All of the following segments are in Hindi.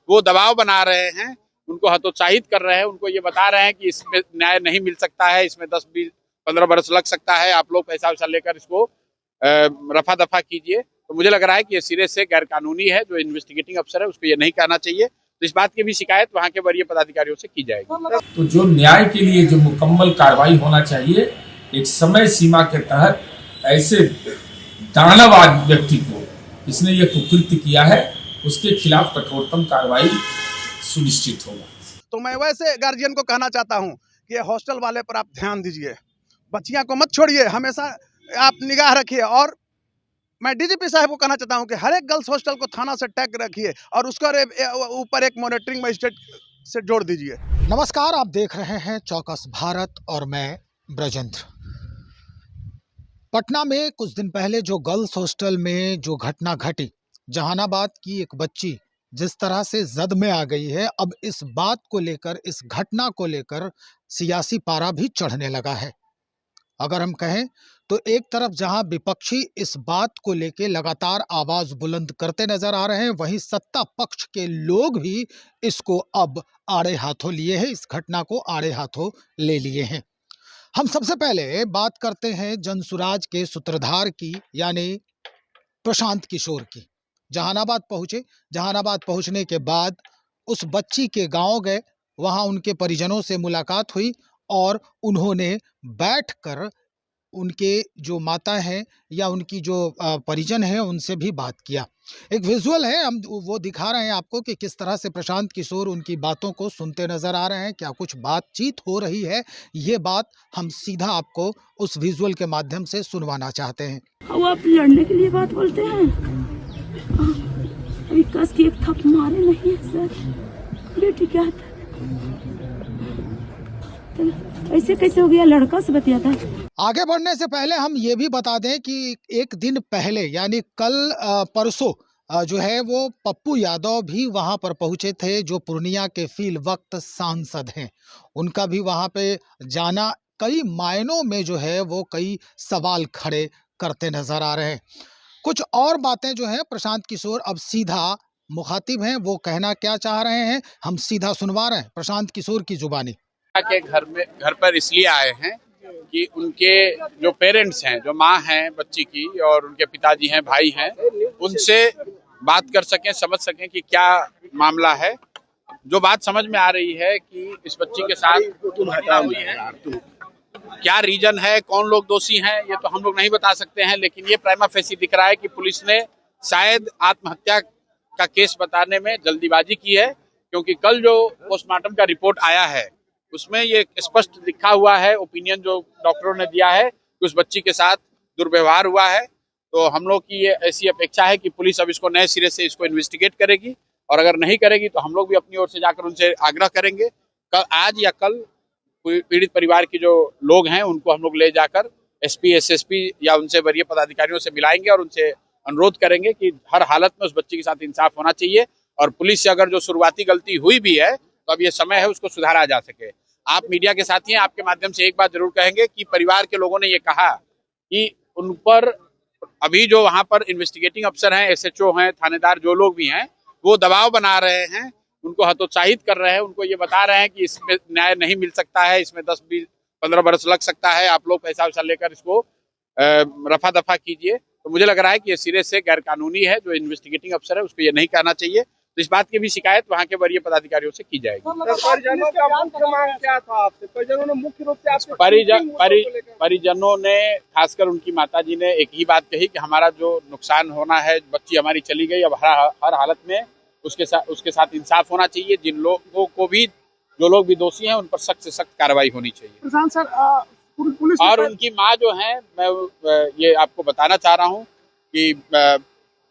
वो दबाव बना रहे हैं, उनको हतोत्साहित कर रहे हैं, उनको ये बता रहे हैं कि इसमें न्याय नहीं मिल सकता है, इसमें 10-20-15 बरस लग सकता है, आप लोग पैसा वैसा लेकर इसको रफा दफा कीजिए। तो मुझे लग रहा है कि ये सिरे से गैर कानूनी है। जो इन्वेस्टिगेटिंग अफसर है उसको ये नहीं कहना चाहिए। तो इस बात की भी शिकायत वहां के वरीय पदाधिकारियों से की जाएगी। तो जो न्याय के लिए जो मुकम्मल कार्रवाई होना चाहिए, एक समय सीमा के तहत ऐसे दानवाद व्यक्ति को इसने ये कुकृत्य किया है, उसके खिलाफ कठोरतम कार्रवाई सुनिश्चित होगा। तो मैं वैसे गार्जियन को कहना चाहता हूँ कि हॉस्टल वाले पर आप ध्यान दीजिए, बच्चियां को मत छोड़िए, हमेशा आप निगाह रखिए। और मैं डीजीपी साहब को कहना चाहता हूं कि हर एक गर्ल्स हॉस्टल को थाना से टैग रखिए और उसका ऊपर एक मॉनिटरिंग मजिस्ट्रेट से जोड़ दीजिए। नमस्कार, आप देख रहे हैं चौकस भारत और मैं ब्रजेंद्र। पटना में कुछ दिन पहले जो गर्ल्स हॉस्टल में जो घटना घटी, जहानाबाद की एक बच्ची जिस तरह से जद में आ गई है, अब इस बात को लेकर, इस घटना को लेकर सियासी पारा भी चढ़ने लगा है। अगर हम कहें तो एक तरफ जहां विपक्षी इस बात को लेकर लगातार आवाज बुलंद करते नजर आ रहे हैं, वहीं सत्ता पक्ष के लोग भी इसको अब आड़े हाथों लिए हैं, इस घटना को आड़े हाथों ले लिए हैं। हम सबसे पहले बात करते हैं जनसुराज के सूत्रधार की, यानी प्रशांत किशोर की। जहानाबाद पहुंचे, जहानाबाद पहुंचने के बाद उस बच्ची के गांव गए, वहां उनके परिजनों से मुलाकात हुई और उन्होंने बैठकर उनके जो माता हैं या उनकी जो परिजन हैं उनसे भी बात किया। एक विजुअल है, हम वो दिखा रहे हैं आपको कि किस तरह से प्रशांत किशोर उनकी बातों को सुनते नजर आ रहे हैं, क्या कुछ बातचीत हो रही है, ये बात हम सीधा आपको उस विजुअल के माध्यम से सुनवाना चाहते हैं। वो आप लड़ने के लिए बात बोलते हैं, अभी कस के एक थप मारे नहीं है सर, बेटी क्या था, ऐसे कैसे हो गया, लड़का से बतियाता है। आगे बढ़ने से पहले हम ये भी बता दें कि एक दिन पहले यानी कल परसों जो है वो पप्पू यादव भी वहां पर पहुंचे थे, जो पूर्णिया के फील वक्त सांसद हैं। उनका भी वहां पे जाना कई मायनों में जो है वो कई सवाल खड़े करते नजर आ रहे हैं। कुछ और बातें जो हैं प्रशांत किशोर अब सीधा मुखातिब हैं, वो कहना क्या चाह रहे हैं हम सीधा सुनवा रहे हैं प्रशांत किशोर की जुबानी। के घर पर इसलिए आए हैं कि उनके जो पेरेंट्स हैं, जो माँ हैं बच्ची की और उनके पिताजी हैं, भाई हैं, उनसे बात कर सकें, समझ सकें कि क्या मामला है। जो बात समझ में आ रही है कि इस बच्ची के साथ घटना हुई है, क्या रीजन है, कौन लोग दोषी हैं, ये तो हम लोग नहीं बता सकते हैं। लेकिन ये प्राइमा फेसी दिख रहा है कि पुलिस ने शायद आत्महत्या का केस बताने में जल्दीबाजी की है, क्योंकि कल जो पोस्टमार्टम का रिपोर्ट आया है उसमें ये स्पष्ट लिखा हुआ है, ओपिनियन जो डॉक्टरों ने दिया है कि उस बच्ची के साथ दुर्व्यवहार हुआ है। तो हम लोग की ये ऐसी अपेक्षा है कि पुलिस अब इसको नए सिरे से इसको इन्वेस्टिगेट करेगी, और अगर नहीं करेगी तो हम लोग भी अपनी ओर से जाकर उनसे आग्रह करेंगे। आज या कल पीड़ित परिवार के जो लोग हैं उनको हम लोग ले जाकर एसपी, एसएसपी या उनसे वरीय पदाधिकारियों से मिलाएंगे और उनसे अनुरोध करेंगे कि हर हालत में उस बच्ची के साथ इंसाफ होना चाहिए। और पुलिस से अगर जो शुरुआती गलती हुई भी है तो अब ये समय है उसको सुधारा जा सके। आप मीडिया के साथी हैं, आपके माध्यम से एक बात जरूर कहेंगे कि परिवार के लोगों ने ये कहा कि उन पर अभी जो वहां पर इन्वेस्टिगेटिंग अफसर हैं, एसएचओ हैं, थानेदार जो लोग भी हैं, वो दबाव बना रहे हैं, उनको हतोत्साहित कर रहे हैं, उनको ये बता रहे हैं कि इसमें न्याय नहीं मिल सकता है, इसमें 10-20-15 बरस लग सकता है, आप लोग पैसा वैसा लेकर इसको रफा दफा कीजिए। तो मुझे लग रहा है कि ये सिरे से गैर कानूनी है। जो इन्वेस्टिगेटिंग अफसर है उसको ये नहीं कहना चाहिए। तो इस बात की भी शिकायत वहां के वरीय पदाधिकारियों से की जाएगी। परिजनों का मुख्य मांग क्या था आपसे? परिजनों ने मुख्य रूप से आपसे परिजनों ने, खासकर उनकी माताजी ने एक ही बात कही कि हमारा जो नुकसान होना है, बच्ची हमारी चली गई, अब हर हालत में उसके साथ इंसाफ होना चाहिए। जिन लोगों को भी, जो लोग भी दोषी हैं, उन पर सख्त से सख्त कार्रवाई होनी चाहिए। सर, पुलिस और उनकी माँ जो है, मैं ये आपको बताना चाह रहा हूँ कि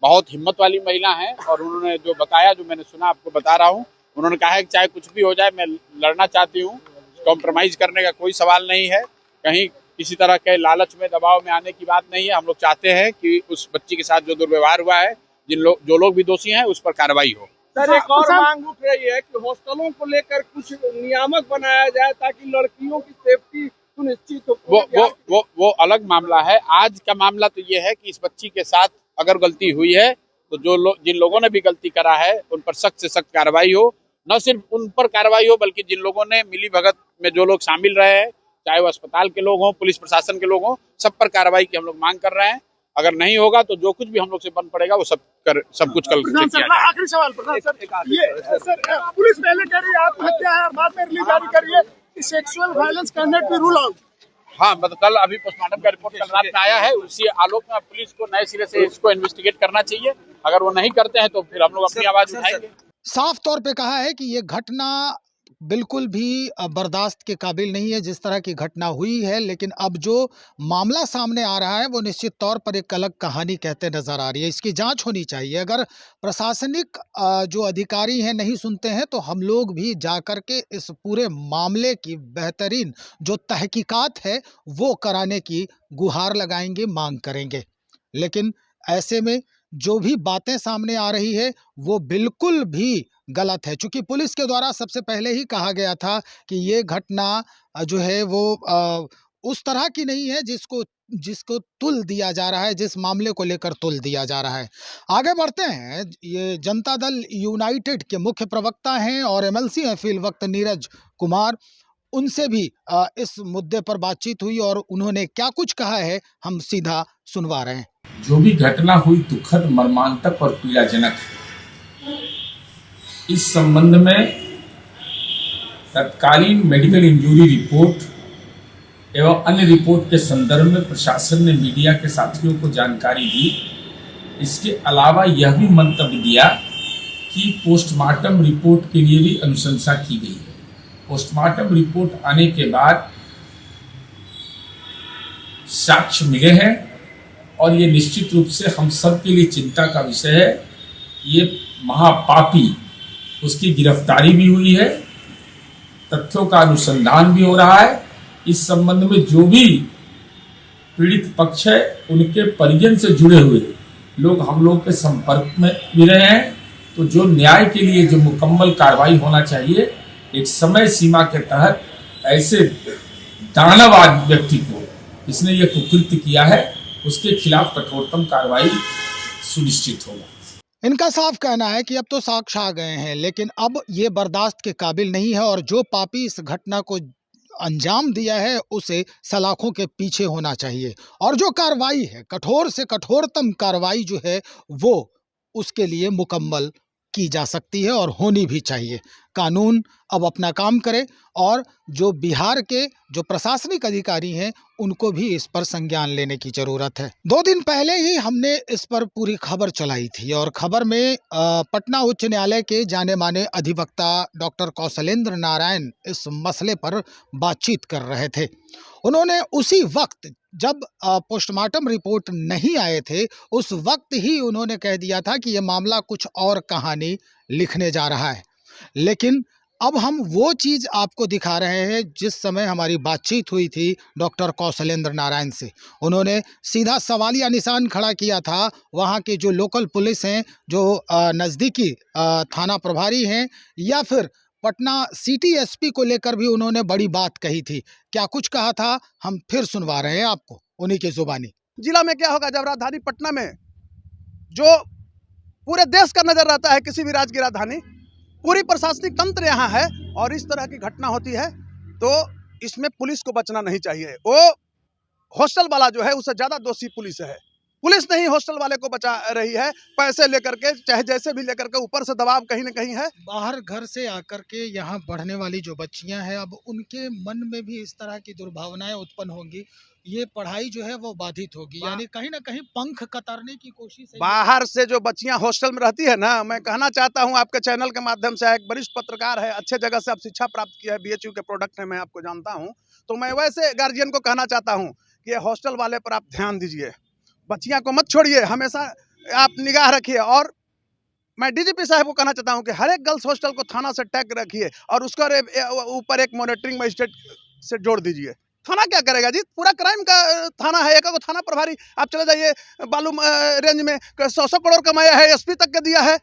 बहुत हिम्मत वाली महिला है, और उन्होंने जो बताया, जो मैंने सुना, आपको बता रहा हूँ। उन्होंने कहा है कि चाहे कुछ भी हो जाए मैं लड़ना चाहती हूँ, कॉम्प्रोमाइज करने का कोई सवाल नहीं है, कहीं किसी तरह के लालच में, दबाव में आने की बात नहीं है। हम लोग चाहते हैं कि उस बच्ची के साथ जो दुर्व्यवहार हुआ है, जो लोग भी दोषी हैं, उस पर कार्रवाई हो। सर, एक और मांग उठ रही है कि हॉस्टलों को लेकर कुछ नियामक बनाया जाए ताकि लड़कियों की सेफ्टी सुनिश्चित हो। वो अलग मामला है। आज का मामला तो ये है कि इस बच्ची के साथ अगर गलती हुई है तो जिन लोगों ने भी गलती करा है उन पर सख्त से सख्त कार्रवाई हो। न सिर्फ उन पर कार्रवाई हो बल्कि जिन लोगों ने मिली भगत में जो लोग शामिल रहे हैं, चाहे वो अस्पताल के लोग हों, पुलिस प्रशासन के लोग हों, सब पर कार्रवाई की हम लोग मांग कर रहे हैं। अगर नहीं होगा तो जो कुछ भी हम लोग से बन पड़ेगा वो सब कुछ कल किया जाएगा। आखिरी सवाल प्रधान सर, ये सर पुलिस पहले कह रही है आत्महत्या है, बाद में रिलीज जारी कर रही है, sexual violence can not be rule out. हाँ, मतलब कल अभी पोस्टमार्टम का रिपोर्ट कल रात में आया है, उसी आलोक में पुलिस को नए सिरे से इसको इन्वेस्टिगेट करना चाहिए। अगर वो नहीं करते हैं तो फिर हम लोग अपनी आवाज उठाएंगे। साफ तौर पे कहा है कि ये घटना बिल्कुल भी बर्दाश्त के काबिल नहीं है जिस तरह की घटना हुई है। लेकिन अब जो मामला सामने आ रहा है वो निश्चित तौर पर एक अलग कहानी कहते नजर आ रही है। इसकी जांच होनी चाहिए। अगर प्रशासनिक जो अधिकारी हैं नहीं सुनते हैं तो हम लोग भी जाकर के इस पूरे मामले की बेहतरीन जो तहकीकात है वो कराने की गुहार लगाएंगे, मांग करेंगे। लेकिन ऐसे में जो भी बातें सामने आ रही है वो बिल्कुल भी गलत है, क्योंकि पुलिस के द्वारा सबसे पहले ही कहा गया था कि ये घटना जो है वो उस तरह की नहीं है जिसको तुल दिया जा रहा है, जिस मामले को लेकर तुल दिया जा रहा है। आगे बढ़ते हैं। ये जनता दल यूनाइटेड के मुख्य प्रवक्ता हैं और एमएलसी हैं फिल वक्त नीरज कुमार। उनसे भी इस मुद्दे पर बातचीत हुई और उन्होंने क्या कुछ कहा है हम सीधा सुनवा रहे हैं। जो भी घटना हुई दुखद, मर्मांतक और पीड़ाजनक है। इस संबंध में तत्कालीन मेडिकल इंजरी रिपोर्ट एवं अन्य रिपोर्ट के संदर्भ में प्रशासन ने मीडिया के साथियों को जानकारी दी। इसके अलावा यह भी मंतव्य दिया कि पोस्टमार्टम रिपोर्ट के लिए भी अनुशंसा की गई है। पोस्टमार्टम रिपोर्ट आने के बाद साक्ष्य मिले हैं और ये निश्चित रूप से हम सब के लिए चिंता का विषय है। ये महापापी, उसकी गिरफ्तारी भी हुई है, तथ्यों का अनुसंधान भी हो रहा है। इस संबंध में जो भी पीड़ित पक्ष है उनके परिजन से जुड़े हुए लोग हम लोग के संपर्क में भी रहे हैं। तो जो न्याय के लिए जो मुकम्मल कार्रवाई होना चाहिए, एक समय सीमा के तहत ऐसे दानव व्यक्ति को जिसने ये कुकृत्य किया है उसके खिलाफ कठोरतम कार्रवाई सुनिश्चित होगा। इनका साफ कहना है कि अब तो साक्ष्य आ गए हैं, लेकिन अब ये बर्दाश्त के काबिल नहीं है और जो पापी इस घटना को अंजाम दिया है उसे सलाखों के पीछे होना चाहिए। और जो कार्रवाई है, कठोर से कठोरतम कार्रवाई जो है वो उसके लिए मुकम्मल की जा सकती है और होनी भी चाहिए। कानून अब अपना काम करे और जो बिहार के जो प्रशासनिक अधिकारी हैं उनको भी इस पर संज्ञान लेने की जरूरत है। 2 दिन पहले ही हमने इस पर पूरी खबर चलाई थी और खबर में पटना उच्च न्यायालय के जाने माने अधिवक्ता डॉक्टर कौशलेंद्र नारायण इस मसले पर बातचीत कर रहे थे। उन्होंने उसी वक्त जब पोस्टमार्टम रिपोर्ट नहीं आए थे उस वक्त ही उन्होंने कह दिया था कि यह मामला कुछ और कहानी लिखने जा रहा है। लेकिन अब हम वो चीज़ आपको दिखा रहे हैं जिस समय हमारी बातचीत हुई थी डॉक्टर कौशलेंद्र नारायण से। उन्होंने सीधा सवालिया निशान खड़ा किया था वहाँ के जो लोकल पुलिस हैं, जो नज़दीकी थाना प्रभारी हैं, या फिर पटना सिटी एसपी को लेकर भी उन्होंने बड़ी बात कही थी। क्या कुछ कहा था हम फिर सुनवा रहे हैं आपको उन्हीं की जुबानी। जिला में क्या होगा जब राजधानी पटना में जो पूरे देश का नजर रहता है, किसी भी राज्य की राजधानी, पूरी प्रशासनिक तंत्र यहाँ है और इस तरह की घटना होती है तो इसमें पुलिस को बचना नहीं चाहिए। वो हॉस्टल वाला जो है उससे ज्यादा दोषी पुलिस है। पुलिस नहीं हॉस्टल वाले को बचा रही है, पैसे लेकर के, चाहे जैसे भी लेकर के, ऊपर से दबाव कहीं ना कहीं है। बाहर घर से आकर के यहाँ बढ़ने वाली जो बच्चियां हैं अब उनके मन में भी इस तरह की दुर्भावनाएं उत्पन्न होंगी। ये पढ़ाई जो है वो बाधित होगी, यानी कहीं ना कहीं पंख कतरने की कोशिश है। बाहर से जो बच्चियां हॉस्टल में रहती है ना, मैं कहना चाहता हूं आपके चैनल के माध्यम से, एक वरिष्ठ पत्रकार है, अच्छे जगह से आप शिक्षा प्राप्त किया है, बीएचयू के प्रोडक्ट है, मैं आपको जानता हूं, तो मैं वैसे गार्जियन को कहना चाहता हूं कि हॉस्टल वाले पर आप ध्यान दीजिए, बच्चियां को मत छोड़िए, हमेशा आप निगाह रखिए। और मैं डीजीपी साहब को कहना चाहता हूं कि हर एक गर्ल्स हॉस्टल को थाना से टैग रखिए और उसका ऊपर एक मॉनिटरिंग मजिस्ट्रेट से जोड़ दीजिए। थाना क्या करेगा जी, पूरा क्राइम का थाना है, एक थाना प्रभारी। आप चले जाइए बालू रेंज में 100 करोड़ कमाया है, एसपी तक के दिया है।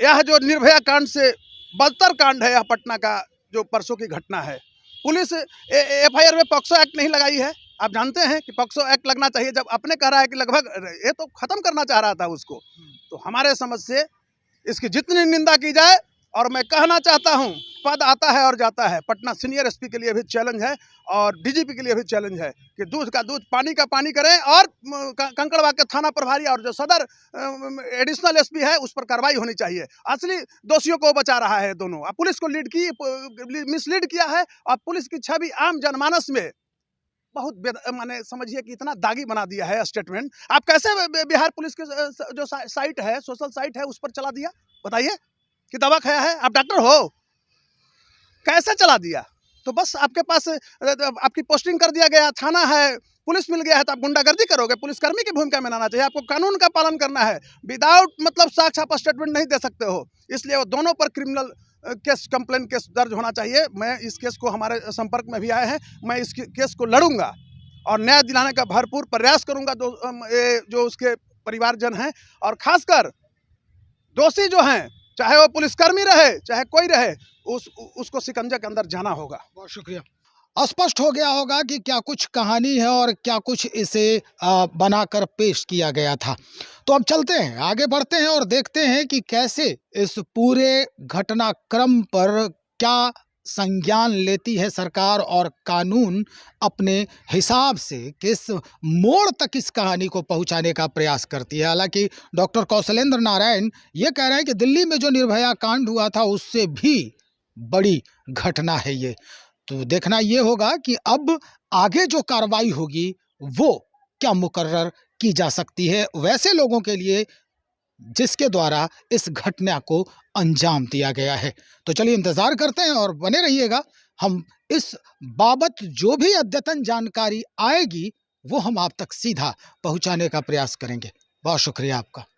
यह जो निर्भया कांड से बदतर कांड है, यह पटना का जो परसों की घटना है। पुलिस एफआईआर में पॉक्सो एक्ट नहीं लगाई है। आप जानते हैं कि पॉक्सो एक्ट लगना चाहिए, जब अपने कह रहा है कि लगभग ये तो खत्म करना चाह रहा था उसको। तो हमारे समझ से इसकी जितनी निंदा की जाए, और मैं कहना चाहता हूं, पद आता है और जाता है। पटना सीनियर एसपी के लिए भी चैलेंज है और डीजीपी के लिए भी चैलेंज है कि दूध का दूध पानी का पानी करें, और कंकड़बाग के थाना प्रभारी और जो सदर एडिशनल एसपी है उस पर कार्रवाई होनी चाहिए। असली दोषियों को बचा रहा है दोनों। अब पुलिस को मिसलीड किया है, और पुलिस की छवि आम जनमानस में बहुत माने समझिए कि इतना दागी बना दिया है स्टेटमेंट। आप कैसे बिहार पुलिस के जो साइट है, सोशल साइट है, उस पर चला दिया? बताइए कि दवा खाया है? आप डॉक्टर हो, कैसे चला दिया? तो बस आपके पास आपकी पोस्टिंग कर दिया गया, थाना है, पुलिस मिल गया है, तो आप गुंडागर्दी करोगे? पुलिसकर्मी की भूमिका में लाना चाहिए आपको, कानून का पालन करना है। विदाउट मतलब साक्ष्य आप स्टेटमेंट नहीं दे सकते हो। इसलिए वो दोनों पर क्रिमिनल केस, कंप्लेन केस दर्ज होना चाहिए। मैं इस केस को, हमारे संपर्क में भी आए हैं, मैं इस केस को लड़ूंगा और न्याय दिलाने का भरपूर प्रयास करूंगा। जो उसके परिवारजन हैं, और खासकर दोषी जो हैं, चाहे वो पुलिसकर्मी रहे चाहे कोई रहे, उसको शिकंजे के अंदर जाना होगा। बहुत शुक्रिया। स्पष्ट हो गया होगा कि क्या कुछ कहानी है और क्या कुछ इसे बनाकर पेश किया गया था। तो अब चलते हैं, आगे बढ़ते हैं और देखते हैं कि कैसे इस पूरे घटनाक्रम पर क्या संज्ञान लेती है सरकार और कानून अपने हिसाब से किस मोड़ तक इस कहानी को पहुंचाने का प्रयास करती है। हालांकि डॉक्टर कौशलेंद्र नारायण ये कह रहे हैं कि दिल्ली में जो निर्भया कांड हुआ था उससे भी बड़ी घटना है ये। तो देखना ये होगा कि अब आगे जो कार्रवाई होगी वो क्या मुकर्रर की जा सकती है वैसे लोगों के लिए जिसके द्वारा इस घटना को अंजाम दिया गया है। तो चलिए इंतजार करते हैं और बने रहिएगा। हम इस बाबत जो भी अद्यतन जानकारी आएगी वो हम आप तक सीधा पहुंचाने का प्रयास करेंगे। बहुत शुक्रिया आपका।